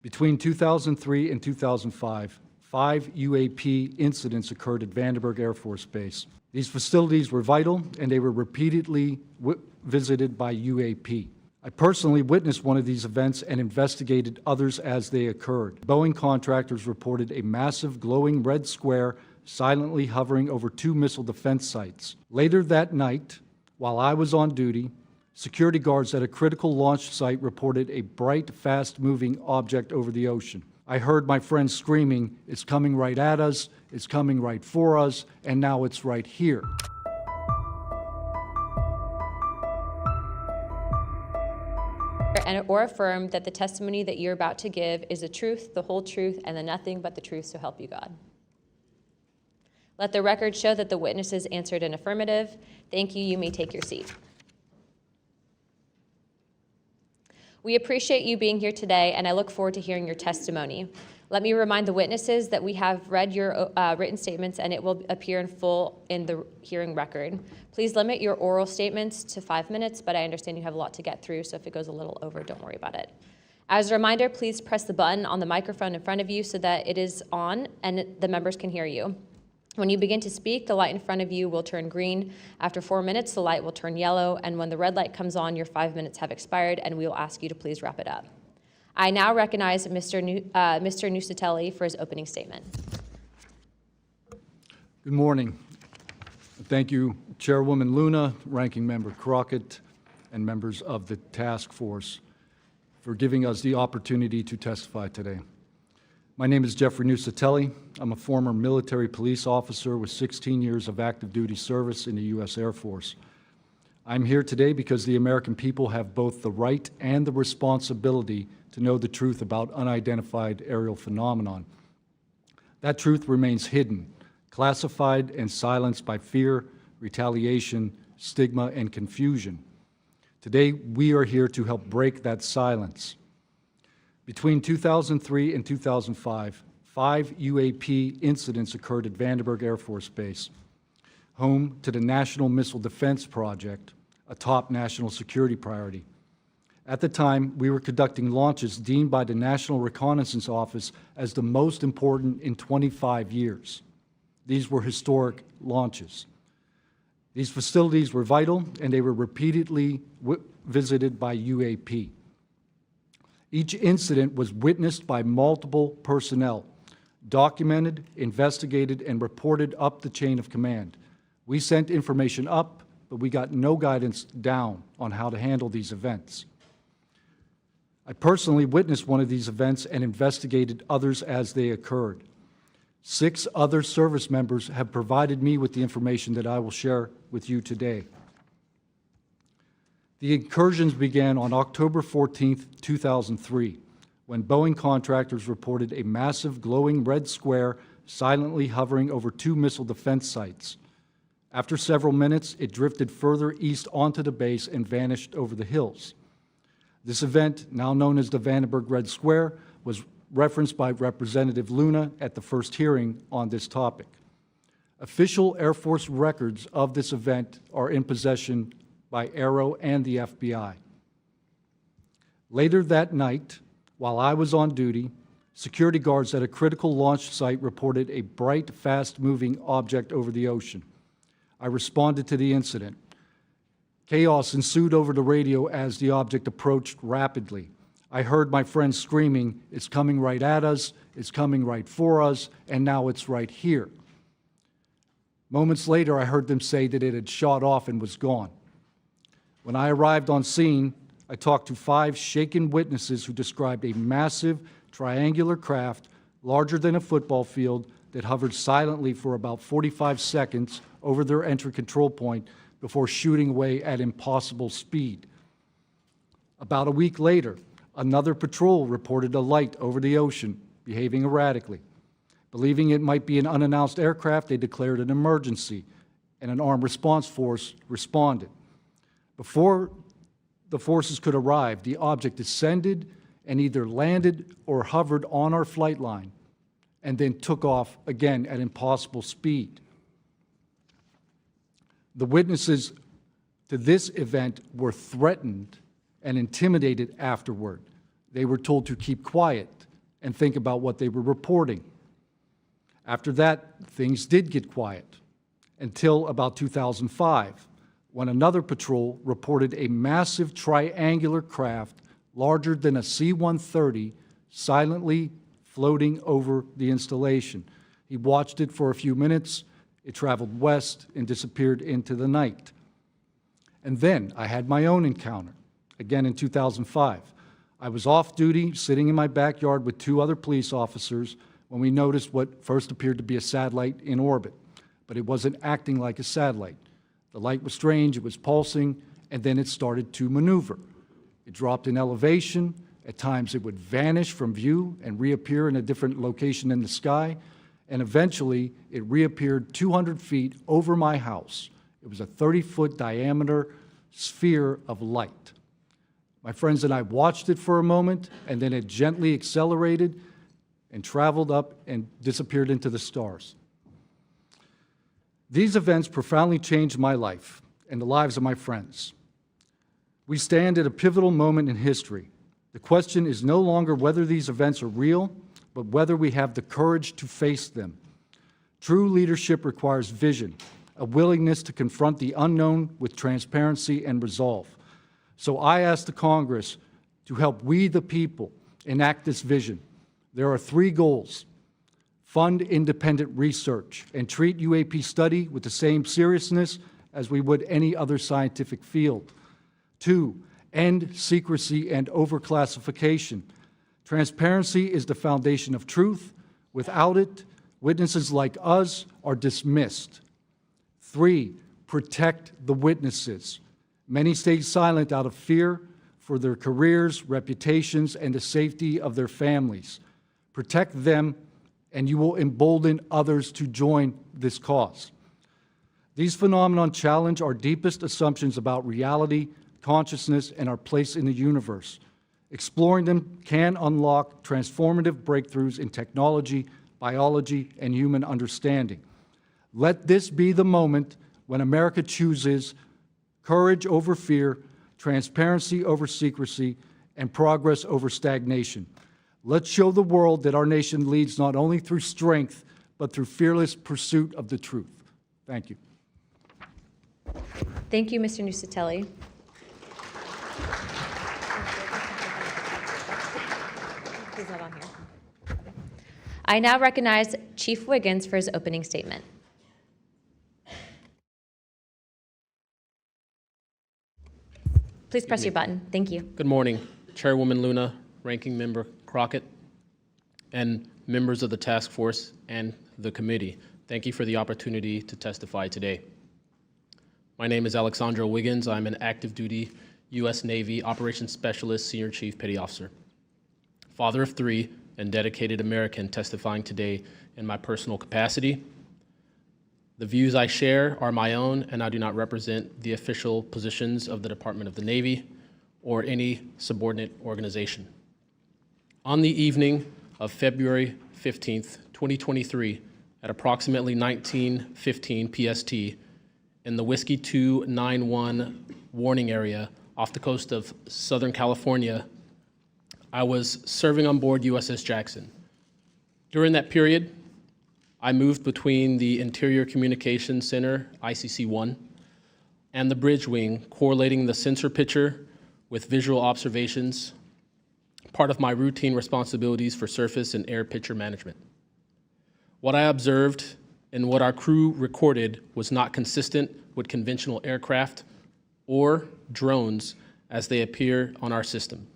Between 2003 and 2005, 5 UAP incidents occurred at Vandenberg Air Force Base. These facilities were vital, and they were repeatedly visited by UAP. I personally witnessed one of these events and investigated others as they occurred. Boeing contractors reported a massive glowing red square silently hovering over 2 missile defense sites. Later that night, while I was on duty, security guards at a critical launch site reported a bright, fast-moving object over the ocean. I heard my friends screaming, "It's coming right at us, it's coming right for us, and now it's right here." Or affirm that the testimony that you're about to give is the truth, the whole truth, and the nothing but the truth, so help you God. Let the record show that the witnesses answered an affirmative. Thank you. You may take your seat. We appreciate you being here today, and I look forward to hearing your testimony. Let me remind the witnesses that we have read your written statements, and it will appear in full in the hearing record. Please limit your oral statements to 5 minutes, but I understand you have a lot to get through, so if it goes a little over, don't worry about it. As a reminder, please press the button on the microphone in front of you so that it is on and the members can hear you. When you begin to speak, the light in front of you will turn green. After 4 minutes, the light will turn yellow, and when the red light comes on, your 5 minutes have expired, and we will ask you to please wrap it up. I now recognize Mr. Nuccetelli for his opening statement. Good morning. Thank you, Chairwoman Luna, Ranking Member Crockett, and members of the task force for giving us the opportunity to testify today. My name is Jeffrey Nuccetelli. I'm a former military police officer with 16 years of active duty service in the U.S. Air Force. I'm here today because the American people have both the right and the responsibility to know the truth about unidentified aerial phenomenon. That truth remains hidden, classified and silenced by fear, retaliation, stigma, and confusion. Today, we are here to help break that silence. Between 2003 and 2005, 5 UAP incidents occurred at Vandenberg Air Force Base, home to the National Missile Defense Project, a top national security priority. At the time, we were conducting launches deemed by the National Reconnaissance Office as the most important in 25 years. These were historic launches. These facilities were vital, and they were repeatedly visited by UAP. Each incident was witnessed by multiple personnel, documented, investigated, and reported up the chain of command. We sent information up, but we got no guidance down on how to handle these events. I personally witnessed one of these events and investigated others as they occurred. 6 other service members have provided me with the information that I will share with you today. The incursions began on October 14, 2003, when Boeing contractors reported a massive glowing red square silently hovering over 2 missile defense sites. After several minutes, it drifted further east onto the base and vanished over the hills. This event, now known as the Vandenberg Red Square, was referenced by Representative Luna at the first hearing on this topic. Official Air Force records of this event are in possession by Aero and the FBI. Later that night, while I was on duty, security guards at a critical launch site reported a bright, fast-moving object over the ocean. I responded to the incident. Chaos ensued over the radio as the object approached rapidly. I heard my friends screaming, "It's coming right at us, it's coming right for us, and now it's right here." Moments later, I heard them say that it had shot off and was gone. When I arrived on scene, I talked to 5 shaken witnesses who described a massive triangular craft larger than a football field that hovered silently for about 45 seconds over their entry control point before shooting away at impossible speed. About a week later, another patrol reported a light over the ocean behaving erratically. Believing it might be an unannounced aircraft, they declared an emergency, and an armed response force responded. Before the forces could arrive, the object descended and either landed or hovered on our flight line and then took off again at impossible speed. The witnesses to this event were threatened and intimidated afterward. They were told to keep quiet, and think about what they were reporting. After that, things did get quiet until about 2005, when another patrol reported a massive triangular craft larger than a C-130 silently floating over the installation. He watched it for a few minutes. It traveled west and disappeared into the night. And then I had my own encounter, again in 2005. I was off duty, sitting in my backyard with two other police officers when we noticed what first appeared to be a satellite in orbit, but it wasn't acting like a satellite. The light was strange, it was pulsing, and then it started to maneuver. It dropped in elevation. At times it would vanish from view and reappear in a different location in the sky, and eventually it reappeared 200 feet over my house. It was a 30-foot diameter sphere of light. My friends and I watched it for a moment, and then it gently accelerated and traveled up and disappeared into the stars. These events profoundly changed my life and the lives of my friends. We stand at a pivotal moment in history. The question is no longer whether these events are real, but whether we have the courage to face them. True leadership requires vision, a willingness to confront the unknown with transparency and resolve. So I ask the Congress to help we, the people, enact this vision. There are three goals: fund independent research and treat UAP study with the same seriousness as we would any other scientific field. 2, end secrecy and overclassification. Transparency is the foundation of truth. Without it, witnesses like us are dismissed. 3, protect the witnesses. Many stay silent out of fear for their careers, reputations, and the safety of their families. Protect them, and you will embolden others to join this cause. These phenomena challenge our deepest assumptions about reality, consciousness, and our place in the universe. Exploring them can unlock transformative breakthroughs in technology, biology, and human understanding. Let this be the moment when America chooses courage over fear, transparency over secrecy, and progress over stagnation. Let's show the world that our nation leads not only through strength, but through fearless pursuit of the truth. Thank you. Thank you, Mr. Nuccetelli. He's not on here. I now recognize Chief Wiggins for his opening statement. Please press your button. Thank you. Good morning, Chairwoman Luna, Ranking Member Crockett, and members of the task force and the committee. Thank you for the opportunity to testify today. My name is Alexandro Wiggins. I'm an active duty U.S. Navy Operations Specialist, Senior Chief Petty Officer, father of 3, and dedicated American testifying today in my personal capacity. The views I share are my own, and I do not represent the official positions of the Department of the Navy or any subordinate organization. On the evening of February 15th, 2023, at approximately 19:15 PST, in the Whiskey 291 warning area off the coast of Southern California, I was serving on board USS Jackson. During that period, I moved between the Interior Communications Center, ICC-1, and the bridge wing, correlating the sensor picture with visual observations, part of my routine responsibilities for surface and air picture management. What I observed and what our crew recorded was not consistent with conventional aircraft or drones as they appear on our system.